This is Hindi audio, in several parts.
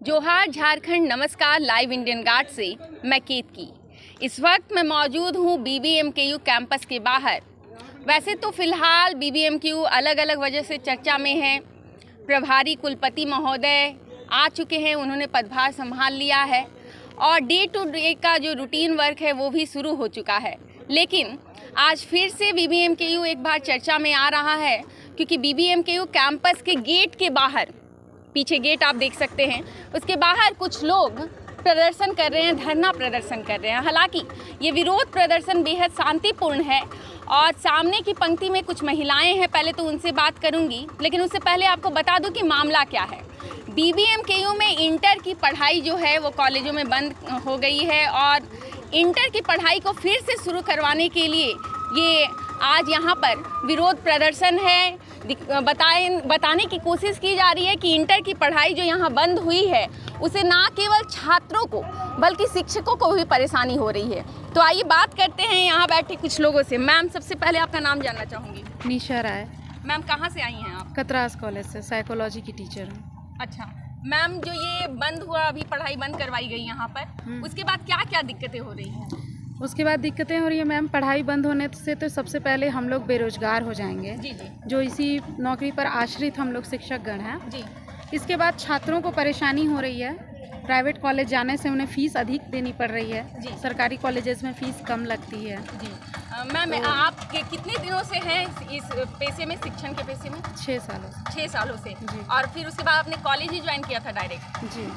जोहार झारखंड, नमस्कार। लाइव इंडियन गार्ड से मैं केतकी। इस वक्त मैं मौजूद हूँ BBMKU कैंपस के बाहर। वैसे तो फ़िलहाल BBMKU अलग अलग वजह से चर्चा में है। प्रभारी कुलपति महोदय आ चुके हैं, उन्होंने पदभार संभाल लिया है और डे टू डे का जो रूटीन वर्क है वो भी शुरू हो चुका है। लेकिन आज फिर से BBMKU एक बार चर्चा में आ रहा है, क्योंकि BBMKU कैंपस के गेट के बाहर, पीछे गेट आप देख सकते हैं, उसके बाहर कुछ लोग प्रदर्शन कर रहे हैं, धरना प्रदर्शन कर रहे हैं। हालांकि ये विरोध प्रदर्शन बेहद शांतिपूर्ण है और सामने की पंक्ति में कुछ महिलाएं हैं, पहले तो उनसे बात करूंगी। लेकिन उससे पहले आपको बता दूं कि मामला क्या है। BBMKU में इंटर की पढ़ाई जो है वो कॉलेजों में बंद हो गई है और इंटर की पढ़ाई को फिर से शुरू करवाने के लिए ये आज यहाँ पर विरोध प्रदर्शन है। बताने की कोशिश की जा रही है कि इंटर की पढ़ाई जो यहाँ बंद हुई है उसे ना केवल छात्रों को बल्कि शिक्षकों को भी परेशानी हो रही है। तो आइए बात करते हैं यहाँ बैठे कुछ लोगों से। मैम, सबसे पहले आपका नाम जानना चाहूँगी। निशा राय। मैम, कहाँ से आई हैं आप? कतरास कॉलेज से साइकोलॉजी की टीचर हूँ। अच्छा मैम, जो ये बंद हुआ, अभी पढ़ाई बंद करवाई गई यहाँ पर, उसके बाद क्या क्या दिक्कतें हो रही हैं? उसके बाद दिक्कतें हो रही है मैम, पढ़ाई बंद होने से तो सबसे पहले हम लोग बेरोजगार हो जाएंगे। जी जी। जो इसी नौकरी पर आश्रित हम लोग शिक्षकगण हैं जी। इसके बाद छात्रों को परेशानी हो रही है। प्राइवेट कॉलेज जाने से उन्हें फ़ीस अधिक देनी पड़ रही है। जी। सरकारी कॉलेजेस में फ़ीस कम लगती है। जी मैम, आप कितने दिनों से हैं इस पेशे में, शिक्षण के पेशे में? 6 सालों से। 6 सालों से। जी। और फिर उसके बाद आपने कॉलेज ही ज्वाइन किया था डायरेक्ट? जी।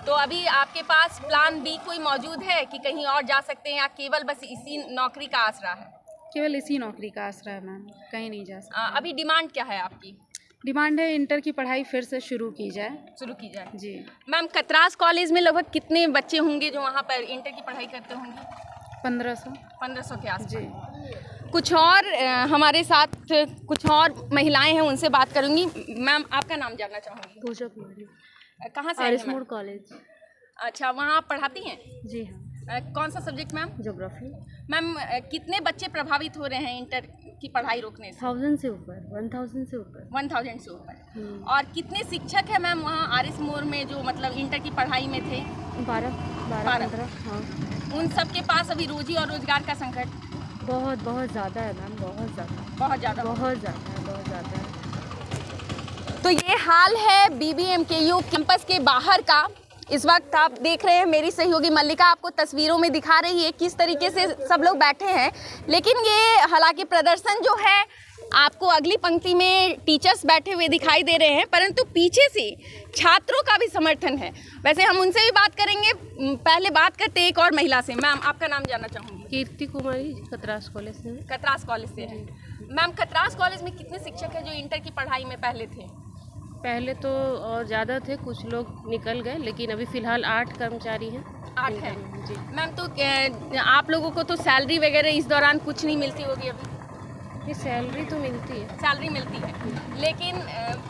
तो अभी आपके पास प्लान B कोई मौजूद है कि कहीं और जा सकते हैं या केवल बस इसी नौकरी का आसरा है? केवल इसी नौकरी का आसरा है मैम, कहीं नहीं जा सकते। अभी डिमांड क्या है आपकी? डिमांड है इंटर की पढ़ाई फिर से शुरू की जाए। जी। मैम, कतरास कॉलेज में लगभग कितने बच्चे होंगे जो वहाँ पर इंटर की पढ़ाई करते होंगे? 1500 के आसपास। जी। कुछ और हमारे साथ कुछ और महिलाएं हैं, उनसे बात करूंगी। मैम, आपका नाम जानना चाहूँगी। पूजा कुमारी। कहाँ से? आरिस मोड़ कॉलेज। अच्छा, वहाँ आप पढ़ाती हैं? जी हाँ। कौन सा सब्जेक्ट मैम? ज्योग्राफी। मैम, कितने बच्चे प्रभावित हो रहे हैं इंटर की पढ़ाई रोकने से? 1000 से ऊपर, 1000 से ऊपर। 1000 से ऊपर। और कितने शिक्षक हैं मैम वहाँ आरिस मोड़ में जो मतलब इंटर की पढ़ाई में थे? 12 15। हाँ। उन सब के पास अभी रोजी और रोजगार का संकट बहुत ज़्यादा है मैम, बहुत ज़्यादा है। तो ये हाल है BBMKU कैंपस के बाहर का। इस वक्त आप देख रहे हैं, मेरी सहयोगी मल्लिका आपको तस्वीरों में दिखा रही है किस तरीके से सब लोग बैठे हैं। लेकिन ये हालांकि प्रदर्शन जो है, आपको अगली पंक्ति में टीचर्स बैठे हुए दिखाई दे रहे हैं, परंतु पीछे से छात्रों का भी समर्थन है। वैसे हम उनसे भी बात करेंगे। पहले बात करते हैं एक और महिला से। मैम, आपका नाम जानना चाहूँगी। कीर्ति कुमारी, कतरास कॉलेज से। कतरास कॉलेज से है। मैम, कतरास कॉलेज में कितने शिक्षक हैं जो इंटर की पढ़ाई में पहले थे? पहले तो और ज़्यादा थे, कुछ लोग निकल गए, लेकिन अभी फ़िलहाल 8 कर्मचारी हैं। 8 हैं। जी मैम, तो आप लोगों को तो सैलरी वगैरह इस दौरान कुछ नहीं मिलती होगी अभी? ये सैलरी तो मिलती है। सैलरी मिलती है, लेकिन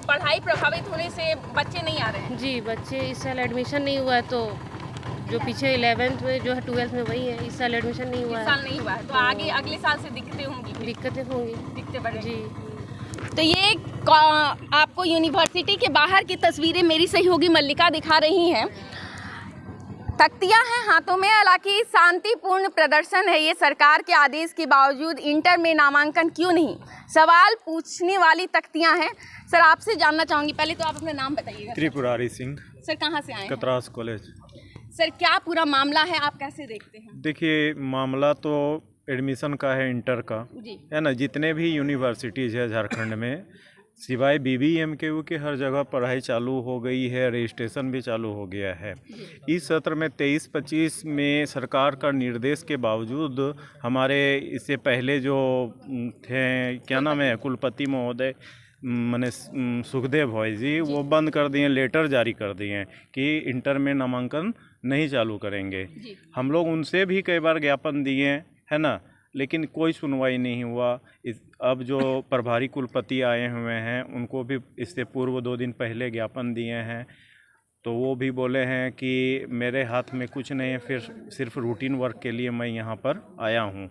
पढ़ाई प्रभावित होने से बच्चे नहीं आ रहे हैं। जी, बच्चे इस साल एडमिशन नहीं हुआ है, तो जो पीछे 11th में जो है 12th में वही है। इस साल एडमिशन नहीं हुआ है। इस साल नहीं हुआ है, तो आगे अगले साल से दिक्कतें होंगी। दिक्कतें होंगी। दिक्कतें बढ़ेंगी। जी। तो ये आपको यूनिवर्सिटी के बाहर की तस्वीरें मेरी सहयोगी मल्लिका दिखा रही हैं। तख्तियां हैं हाथों में। हालांकि शांतिपूर्ण प्रदर्शन है ये। सरकार के आदेश के बावजूद इंटर में नामांकन क्यों नहीं, सवाल पूछने वाली तख्तियां हैं। सर, आपसे जानना चाहूँगी, पहले तो आप अपना नाम बताइएगा। त्रिपुरारी सिंह। सर, कहाँ से आए हैं? कतरास कॉलेज। सर, क्या पूरा मामला है, आप कैसे देखते हैं? देखिए, मामला तो एडमिशन का है, इंटर का जी। है ना। जितने भी यूनिवर्सिटीज़ है झारखंड में, सिवाय BBMKU के हर जगह पढ़ाई चालू हो गई है, रजिस्ट्रेशन भी चालू हो गया है। इस सत्र में 23-25 में सरकार का निर्देश के बावजूद हमारे इससे पहले जो थे, क्या नाम है, कुलपति महोदय मैंने सुखदेव भाई जी, वो बंद कर दिए, लेटर जारी कर दिए कि इंटर में नामांकन नहीं चालू करेंगे। हम लोग उनसे भी कई बार ज्ञापन दिए, है ना, लेकिन कोई सुनवाई नहीं हुआ। अब जो प्रभारी कुलपति आए हुए हैं उनको भी इससे पूर्व 2 दिन पहले ज्ञापन दिए हैं, तो वो भी बोले हैं कि मेरे हाथ में कुछ नहीं है, फिर सिर्फ रूटीन वर्क के लिए मैं यहाँ पर आया हूँ।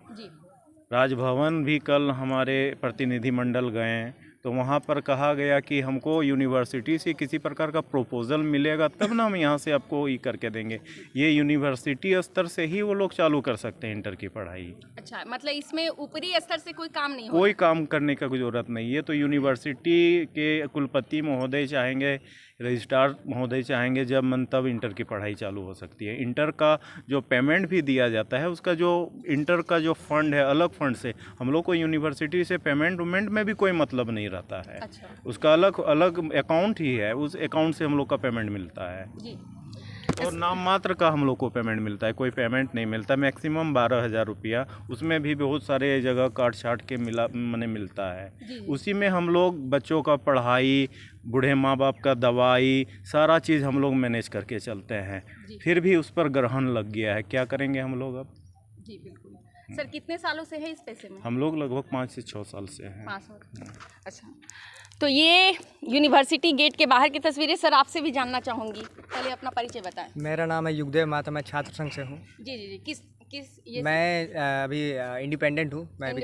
राजभवन भी कल हमारे प्रतिनिधिमंडल गए, तो वहाँ पर कहा गया कि हमको यूनिवर्सिटी से किसी प्रकार का प्रपोजल मिलेगा तब ना हम यहाँ से आपको ये करके देंगे। ये यूनिवर्सिटी स्तर से ही वो लोग चालू कर सकते हैं इंटर की पढ़ाई। अच्छा, मतलब इसमें ऊपरी स्तर से कोई काम नहीं कोई काम करने का कोई ज़रूरत नहीं है। तो यूनिवर्सिटी के कुलपति महोदय चाहेंगे, रजिस्ट्रार महोदय चाहेंगे जब मन तब इंटर की पढ़ाई चालू हो सकती है। इंटर का जो पेमेंट भी दिया जाता है, उसका जो इंटर का जो फंड है अलग फंड से, हम लोग को यूनिवर्सिटी से पेमेंट में भी कोई मतलब नहीं रहता है। अच्छा। उसका अलग अलग अकाउंट ही है, उस अकाउंट से हम लोग का पेमेंट मिलता है जी। और नाम मात्र का हम लोग को पेमेंट मिलता है, कोई पेमेंट नहीं मिलता। मैक्सिमम 12,000 रुपया, उसमें भी बहुत सारे जगह काट छाट के मिलता है। जी। उसी में हम लोग बच्चों का पढ़ाई, बूढ़े माँ बाप का दवाई, सारा चीज़ हम लोग मैनेज करके चलते हैं। फिर भी उस पर ग्रहण लग गया है, क्या करेंगे हम लोग अब। जी बिल्कुल। सर कितने सालों से है इस पैसे में? हम लोग लगभग 5 से 6 साल से हैं। 5 साल। अच्छा, तो ये यूनिवर्सिटी गेट के बाहर की तस्वीरें। सर आपसे भी जानना चाहूँगी, पहले अपना परिचय बताएं। मेरा नाम है युगदेव माता, मैं छात्र संघ से हूँ। जी जी जी। किस ये मैं अभी इंडिपेंडेंट हूँ। मैं अभी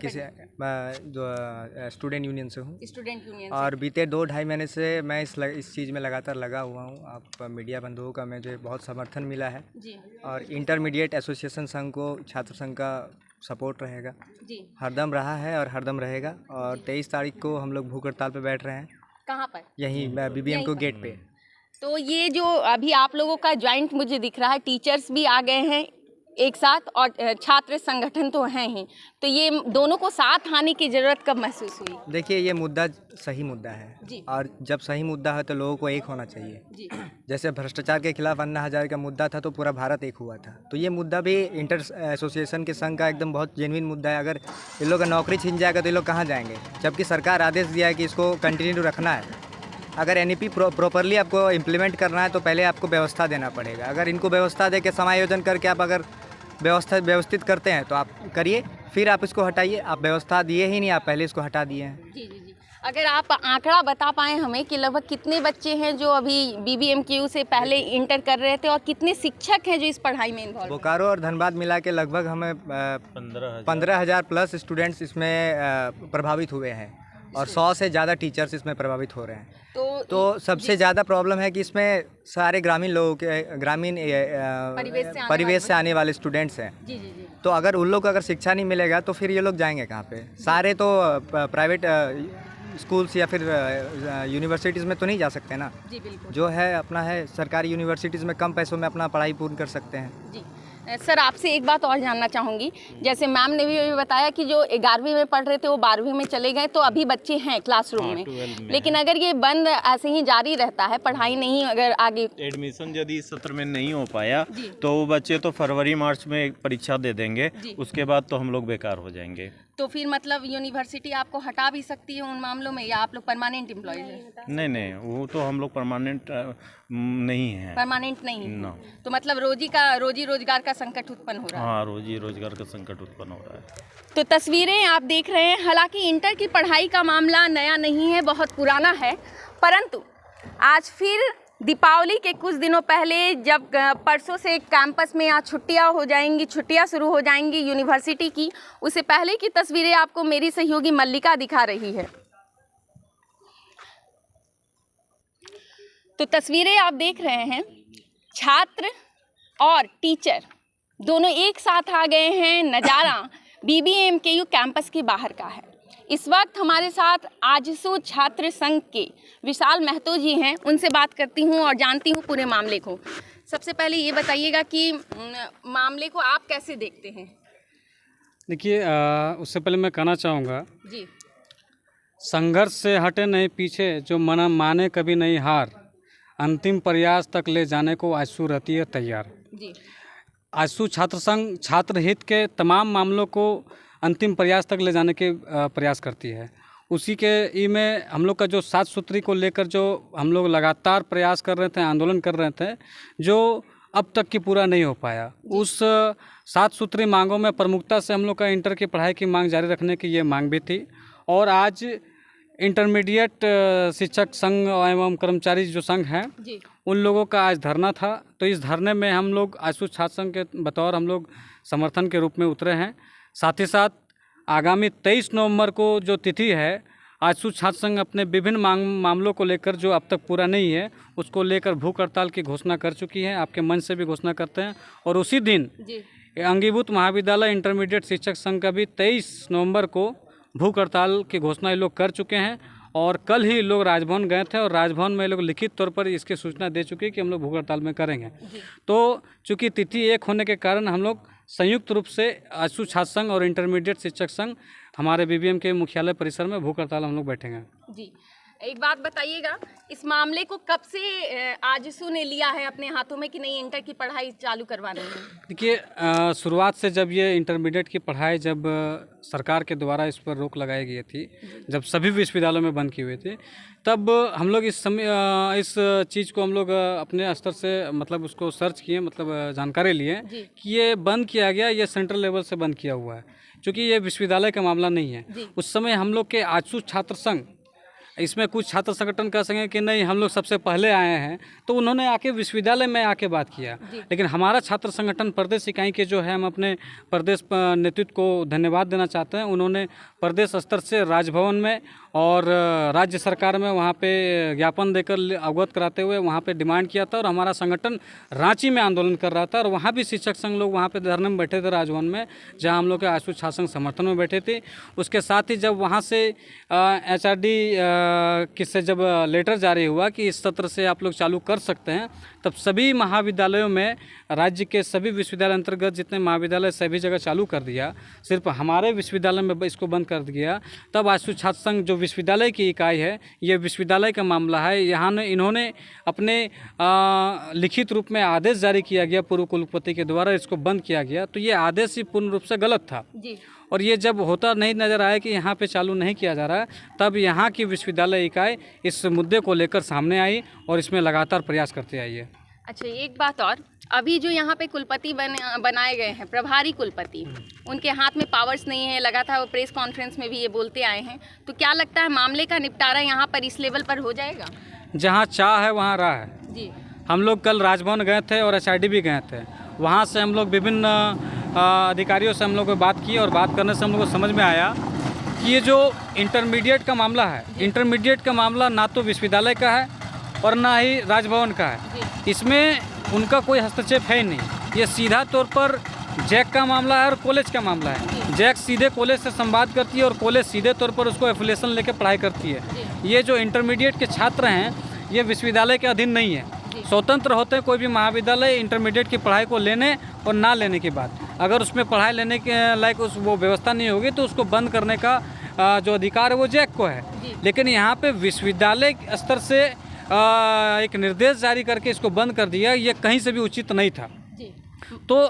जो स्टूडेंट यूनियन से हूँ स्टूडेंट यूनियन और बीते 2-2.5 महीने से मैं इस चीज़ में लगातार लगा हुआ हूँ। आप मीडिया बंधुओं का मुझे बहुत समर्थन मिला है जी और इंटरमीडिएट एसोसिएशन संघ को, छात्र संघ का सपोर्ट रहेगा, जी। हरदम रहा है और हरदम रहेगा। और 23 तारीख को हम लोग भूख हड़ताल पे बैठ रहे हैं। कहाँ पर? यहीं बीबीएम को गेट पे। तो ये जो अभी आप लोगों का ज्वाइंट मुझे दिख रहा है, टीचर्स भी आ गए हैं एक साथ और छात्र संगठन तो हैं ही, तो ये दोनों को साथ आने की ज़रूरत कब महसूस हुई? देखिए, ये मुद्दा सही मुद्दा है जी। और जब सही मुद्दा है तो लोगों को एक होना चाहिए। जी। जैसे भ्रष्टाचार के खिलाफ अन्ना हजारे का मुद्दा था तो पूरा भारत एक हुआ था, तो ये मुद्दा भी इंटर एसोसिएशन के संघ का एकदम बहुत जेन्युइन मुद्दा है। अगर इन लोग का नौकरी छिन जाएगा तो ये लोग कहाँ जाएंगे, जबकि सरकार आदेश दिया है कि इसको कंटिन्यू रखना है। अगर एनईपी प्रॉपरली आपको इम्प्लीमेंट करना है तो पहले आपको व्यवस्था देना पड़ेगा। अगर इनको व्यवस्था दे के समायोजन करके आप अगर व्यवस्थित करते हैं तो आप करिए, फिर आप इसको हटाइए। आप व्यवस्था दिए ही नहीं, आप पहले इसको हटा दिए हैं। जी जी जी। अगर आप आंकड़ा बता पाएँ हमें कि लगभग कितने बच्चे हैं जो अभी बीबीएमकेयू से पहले इंटर कर रहे थे और कितने शिक्षक हैं जो इस पढ़ाई में इन्वॉल्व? बोकारो और धनबाद मिला के लगभग हमें 15,000 प्लस स्टूडेंट्स इसमें प्रभावित हुए हैं और 100 से ज़्यादा टीचर्स इसमें प्रभावित हो रहे हैं। तो सबसे ज़्यादा प्रॉब्लम है कि इसमें सारे ग्रामीण लोगों के, ग्रामीण परिवेश से आने वाले स्टूडेंट्स हैं। जी जी जी। तो अगर उन लोग को अगर शिक्षा नहीं मिलेगा तो फिर ये लोग जाएंगे कहाँ पे? सारे तो प्राइवेट स्कूल्स या फिर यूनिवर्सिटीज़ में तो नहीं जा सकते ना। जी बिल्कुल। जो है अपना है सरकारी यूनिवर्सिटीज़ में कम पैसों में अपना पढ़ाई पूर्ण कर सकते हैं। जी सर, आपसे एक बात और जानना चाहूँगी, जैसे मैम ने भी बताया कि जो 11वीं में पढ़ रहे थे वो 12वीं में चले गए, तो अभी बच्चे हैं क्लासरूम में, लेकिन अगर ये बंद ऐसे ही जारी रहता है, पढ़ाई नहीं अगर आगे एडमिशन यदि इस सत्र में नहीं हो पाया तो वो बच्चे तो फरवरी मार्च में परीक्षा दे देंगे, उसके बाद तो हम लोग बेकार हो जाएंगे। तो फिर मतलब यूनिवर्सिटी आपको हटा भी सकती है उन मामलों में, या आप लोग परमानेंट एम्प्लॉयज हैं? नहीं, वो तो हम लोग परमानेंट नहीं है। परमानेंट नहीं ना। तो मतलब रोजी रोजगार का संकट उत्पन्न हो रहा है। हाँ, रोजी रोजगार का संकट उत्पन्न हो रहा है। तो तस्वीरें आप देख रहे हैं, हालांकि इंटर की पढ़ाई का मामला नया नहीं है, बहुत पुराना है, परंतु आज फिर दीपावली के कुछ दिनों पहले जब परसों से कैंपस में आज छुट्टियां शुरू हो जाएंगी यूनिवर्सिटी की, उससे पहले की तस्वीरें आपको मेरी सहयोगी मल्लिका दिखा रही है। तो तस्वीरें आप देख रहे हैं, छात्र और टीचर दोनों एक साथ आ गए हैं। नज़ारा बीबीएमकेयू कैंपस के बाहर का है। इस वक्त हमारे साथ आजसू छात्र संघ के विशाल महतो जी हैं, उनसे बात करती हूं और जानती हूं पूरे मामले को। सबसे पहले ये बताइएगा कि मामले को आप कैसे देखते हैं? देखिए, उससे पहले मैं कहना चाहूँगा जी, संघर्ष से हटे नहीं पीछे, जो माने कभी नहीं हार, अंतिम प्रयास तक ले जाने को आजसू रहती है तैयार। जी। आजसू छात्र संघ छात्र हित के तमाम मामलों को अंतिम प्रयास तक ले जाने के प्रयास करती है। उसी के ई में हम लोग का जो 7 सूत्री को लेकर जो हम लोग लगातार प्रयास कर रहे थे, आंदोलन कर रहे थे, जो अब तक की पूरा नहीं हो पाया, उस 7 सूत्री मांगों में प्रमुखता से हम लोग का इंटर की पढ़ाई की मांग जारी रखने की ये मांग भी थी। और आज इंटरमीडिएट शिक्षक संघ एवं कर्मचारी जो संघ हैं, उन लोगों का आज धरना था। तो इस धरने में हम लोग आजसू छात्र संघ के बतौर हम लोग समर्थन के रूप में उतरे हैं। साथ ही साथ आगामी 23 नवंबर को जो तिथि है, आजसू छात्र संघ अपने विभिन्न मामलों को लेकर जो अब तक पूरा नहीं है उसको लेकर भूख हड़ताल की घोषणा कर चुकी है। आपके मंच से भी घोषणा करते हैं। और उसी दिन अंगीभूत महाविद्यालय इंटरमीडिएट शिक्षक संघ का भी 23 नवंबर को भूख हड़ताल की घोषणा ये लोग कर चुके हैं। और कल ही लोग राजभवन गए थे और राजभवन में लोग लिखित तौर पर इसकी सूचना दे चुके हैं कि हम लोग भूख हड़ताल में करेंगे। तो चूँकि तिथि एक होने के कारण हम लोग संयुक्त रूप से आजसू छात्र संघ और इंटरमीडिएट शिक्षक संघ हमारे बीबीएम के मुख्यालय परिसर में भूख हड़ताल हम लोग बैठेंगे। जी, एक बात बताइएगा, इस मामले को कब से आजसू ने लिया है अपने हाथों में कि नहीं इंटर की पढ़ाई चालू करवानी है? देखिए, शुरुआत से जब ये इंटरमीडिएट की पढ़ाई जब सरकार के द्वारा इस पर रोक लगाई गई थी, जब सभी विश्वविद्यालयों में बंद की हुई थी, तब हम लोग इस चीज़ को हम लोग अपने स्तर से मतलब उसको सर्च किए, मतलब जानकारी लिए कि ये बंद किया गया, ये सेंट्रल लेवल से बंद किया हुआ है, क्योंकि ये विश्वविद्यालय का मामला नहीं है। उस समय हम लोग के आजसू छात्र संघ, इसमें कुछ छात्र संगठन कह सकें कि नहीं हम लोग सबसे पहले आए हैं, तो उन्होंने आके विश्वविद्यालय में आके बात किया। लेकिन हमारा छात्र संगठन प्रदेश इकाई के जो है, हम अपने प्रदेश नेतृत्व को धन्यवाद देना चाहते हैं। उन्होंने प्रदेश स्तर से राजभवन में और राज्य सरकार में वहाँ पे ज्ञापन देकर अवगत कराते हुए वहाँ पे डिमांड किया था। और हमारा संगठन रांची में आंदोलन कर रहा था और वहाँ भी शिक्षक संघ लोग वहाँ पे धरने में बैठे थे राजभवन में, जहाँ हम लोग के आजसू छात्र संघ समर्थन में बैठे थे। उसके साथ ही जब वहाँ से HRD किससे जब लेटर जारी हुआ कि इस सत्र से आप लोग चालू कर सकते हैं, तब सभी महाविद्यालयों में, राज्य के सभी विश्वविद्यालय अंतर्गत जितने महाविद्यालय सभी जगह चालू कर दिया, सिर्फ हमारे विश्वविद्यालय में इसको बंद कर दिया। तब आजसू छात्र संघ जो विश्वविद्यालय की इकाई है, ये विश्वविद्यालय का मामला है, यहाँ इन्होंने अपने लिखित रूप में आदेश जारी किया गया पूर्व कुलपति के द्वारा, इसको बंद किया गया। तो ये आदेश ही पूर्ण रूप से गलत था जी। और ये जब होता नहीं नज़र आया कि यहाँ पे चालू नहीं किया जा रहा है, तब यहाँ की विश्वविद्यालय इकाई इस मुद्दे को लेकर सामने आई और इसमें लगातार प्रयास करते आई है। अच्छा, एक बात और, अभी जो यहाँ पे कुलपति बनाए गए हैं, प्रभारी कुलपति, उनके हाथ में पावर्स नहीं है, लगातार वो प्रेस कॉन्फ्रेंस में भी ये बोलते आए हैं, तो क्या लगता है मामले का निपटारा यहाँ पर इस लेवल पर हो जाएगा? जहाँ चाह है वहाँ राह है जी। हम लोग कल राजभवन गए थे और HRD भी गए थे। वहाँ से हम लोग विभिन्न अधिकारियों से हम लोग बात की और बात करने से हम लोग को समझ में आया कि ये जो इंटरमीडिएट का मामला है, इंटरमीडिएट का मामला ना तो विश्वविद्यालय का है और ना ही राजभवन का है। इसमें उनका कोई हस्तक्षेप है ही नहीं। ये सीधा तौर पर जैक का मामला है और कॉलेज का मामला है। जैक सीधे कॉलेज से संवाद करती है और कॉलेज सीधे तौर पर उसको एफिलिएशन लेकर पढ़ाई करती है। ये जो इंटरमीडिएट के छात्र हैं, ये विश्वविद्यालय के अधीन नहीं है, स्वतंत्र होते हैं। कोई भी महाविद्यालय इंटरमीडिएट की पढ़ाई को लेने और ना लेने की बात, अगर उसमें पढ़ाई लेने के लायक वो व्यवस्था नहीं होगी तो उसको बंद करने का जो अधिकार है वो जैक को है। लेकिन यहाँ पे विश्वविद्यालय स्तर से एक निर्देश जारी करके इसको बंद कर दिया, ये कहीं से भी उचित नहीं था जी। तो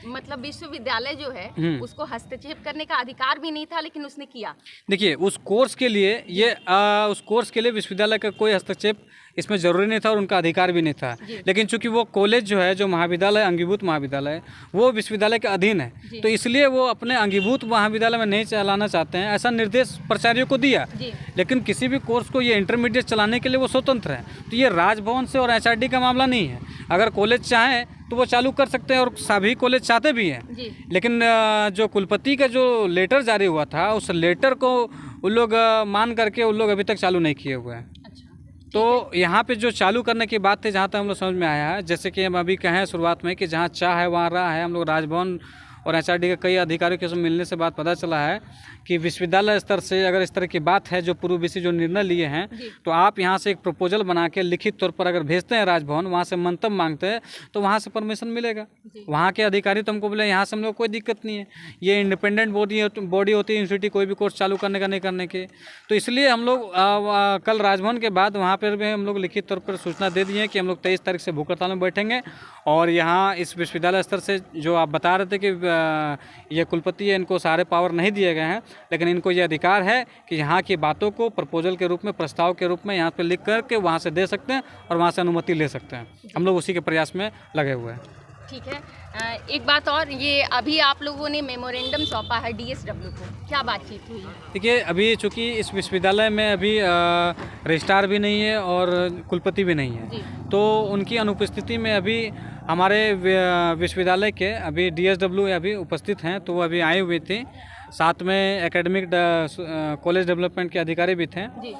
मतलब विश्वविद्यालय जो है उसको हस्तक्षेप करने का अधिकार भी नहीं था, लेकिन उसने किया। देखिए, उस कोर्स के लिए उस कोर्स के लिए विश्वविद्यालय का कोई हस्तक्षेप इसमें ज़रूरी नहीं था और उनका अधिकार भी नहीं था। लेकिन चूंकि वो कॉलेज जो है, जो महाविद्यालय, अंगीभूत महाविद्यालय, वो विश्वविद्यालय के अधीन है, तो इसलिए वो अपने अंगीभूत महाविद्यालय में नहीं चलाना चाहते हैं, ऐसा निर्देश प्राचार्यों को दिया। लेकिन किसी भी कोर्स को ये इंटरमीडिएट चलाने के लिए वो स्वतंत्र है। तो ये राजभवन से और HRD का मामला नहीं है। अगर कॉलेज चाहें तो वो चालू कर सकते हैं और सभी कॉलेज चाहते भी हैं। लेकिन जो कुलपति का जो लेटर जारी हुआ था, उस लेटर को उन लोग मान करके उन लोग अभी तक चालू नहीं किए हुए हैं। तो यहाँ पे जो चालू करने की बात थी, जहाँ तक हम लोग समझ में आया है, जैसे कि हम अभी कहें शुरुआत में कि जहाँ चाह है वहाँ राह है। हम लोग राजभवन और HRD के कई अधिकारियों के साथ मिलने से बात पता चला है कि विश्वविद्यालय स्तर से अगर इस तरह की बात है, जो पूर्व BC जो निर्णय लिए हैं, तो आप यहाँ से एक प्रपोजल बना के लिखित तौर पर अगर भेजते हैं राजभवन, वहाँ से मंतव्य मांगते हैं, तो वहाँ से परमिशन मिलेगा। वहाँ के अधिकारी तो हमको बोले यहाँ से हम लोग कोई दिक्कत नहीं है, ये इंडिपेंडेंट बॉडी होती है यूनिवर्सिटी, कोई भी कोर्स चालू करने का नहीं करने के। तो इसलिए हम लोग कल राजभवन के बाद वहाँ पर भी हम लोग लिखित तौर पर सूचना दे दिए कि हम लोग 23 तारीख से भूख हड़ताल में बैठेंगे। और यहाँ इस विश्वविद्यालय स्तर से जो आप बता रहे थे कि ये कुलपति है, इनको सारे पावर नहीं दिए गए हैं, लेकिन इनको ये अधिकार है कि यहाँ की बातों को प्रपोजल के रूप में, प्रस्ताव के रूप में यहाँ पे लिख करके वहाँ से दे सकते हैं और वहाँ से अनुमति ले सकते हैं। हम लोग उसी के प्रयास में लगे हुए हैं। ठीक है, एक बात और, ये अभी आप लोगों ने मेमोरेंडम सौंपा है DSW को, क्या बातचीत हुई? देखिए, अभी चूँकि इस विश्वविद्यालय में अभी रजिस्ट्रार भी नहीं है और कुलपति भी नहीं है, तो उनकी अनुपस्थिति में अभी हमारे विश्वविद्यालय के अभी DSW अभी उपस्थित हैं, तो वो अभी आए हुए थे। साथ में एकेडमिक कॉलेज डेवलपमेंट के अधिकारी भी थे। जी।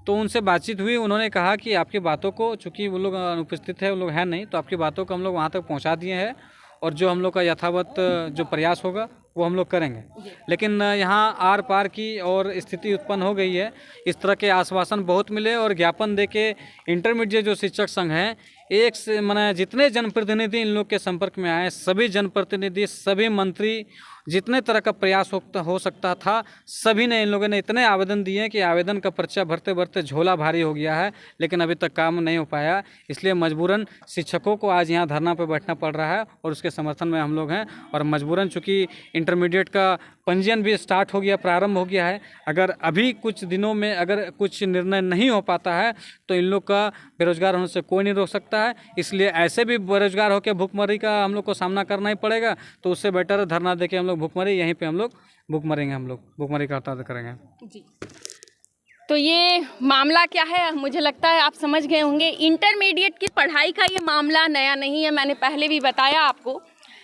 तो उनसे बातचीत हुई, उन्होंने कहा कि आपकी बातों को, चूँकि वो लोग अनुपस्थित है, वो लोग हैं नहीं, तो आपकी बातों को हम लोग वहाँ तक पहुँचा दिए हैं और जो हम लोग का यथावत जो प्रयास होगा वो हम लोग करेंगे। लेकिन यहाँ आर पार की और स्थिति उत्पन्न हो गई है। इस तरह के आश्वासन बहुत मिले और ज्ञापन दे के इंटरमीडिएट जो शिक्षक संघ हैं, एक से माने जितने जनप्रतिनिधि इन लोग के संपर्क में आए, सभी जनप्रतिनिधि, सभी मंत्री, जितने तरह का प्रयास हो सकता था, सभी ने, इन लोगों ने इतने आवेदन दिए कि आवेदन का पर्चा भरते भरते झोला भारी हो गया है, लेकिन अभी तक काम नहीं हो पाया। इसलिए मजबूरन शिक्षकों को आज यहाँ धरना पर बैठना पड़ रहा है और उसके समर्थन में हम लोग हैं। और मजबूरन चूँकि इंटरमीडिएट का पंजीयन भी स्टार्ट हो गया, प्रारंभ हो गया है, अगर अभी कुछ दिनों में अगर कुछ निर्णय नहीं हो पाता है तो इन लोग का बेरोजगार होने से कोई नहीं रोक सकता है। इसलिए ऐसे भी बेरोजगार होकर भूखमरी का हम लोग को सामना करना ही पड़ेगा, तो उससे बेटर धरना देके हम लोग भूखमरी, यहीं पे हम लोग भूख मरेंगे, हम लोग भूखमरी का हड़ताल करेंगे। जी। तो ये मामला क्या है, मुझे लगता है आप समझ गए होंगे। इंटरमीडिएट की पढ़ाई का ये मामला नया नहीं है, मैंने पहले भी बताया आपको।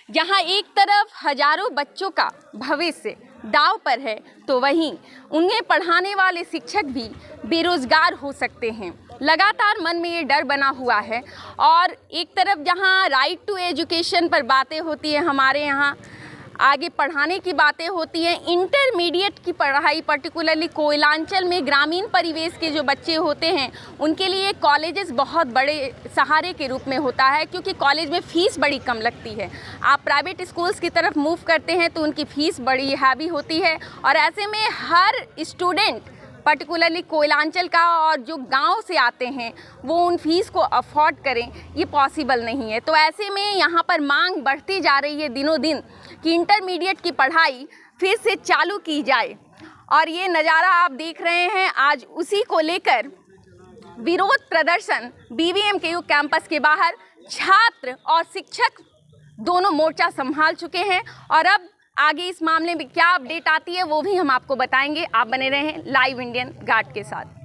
जहाँ एक तरफ हजारों बच्चों का भविष्य दाव पर है, तो वहीं उन्हें पढ़ाने वाले शिक्षक भी बेरोजगार हो सकते हैं। लगातार मन में ये डर बना हुआ है। और एक तरफ जहाँ राइट टू एजुकेशन पर बातें होती है, हमारे यहाँ आगे पढ़ाने की बातें होती हैं, इंटरमीडिएट की पढ़ाई पर्टिकुलरली कोयलांचल में ग्रामीण परिवेश के जो बच्चे होते हैं उनके लिए कॉलेजेस बहुत बड़े सहारे के रूप में होता है, क्योंकि कॉलेज में फ़ीस बड़ी कम लगती है। आप प्राइवेट स्कूल्स की तरफ मूव करते हैं तो उनकी फ़ीस बड़ी हैवी होती है, और ऐसे में हर स्टूडेंट पर्टिकुलरली कोयलांचल का और जो गांव से आते हैं वो उन फीस को अफोर्ड करें, ये पॉसिबल नहीं है। तो ऐसे में यहाँ पर मांग बढ़ती जा रही है दिनों दिन कि इंटरमीडिएट की पढ़ाई फिर से चालू की जाए। और ये नज़ारा आप देख रहे हैं, आज उसी को लेकर विरोध प्रदर्शन BVMKU कैंपस के बाहर छात्र और शिक्षक दोनों मोर्चा संभाल चुके हैं। और अब आगे इस मामले में क्या अपडेट आती है वो भी हम आपको बताएंगे। आप बने रहें लाइव इंडियन गार्ड के साथ।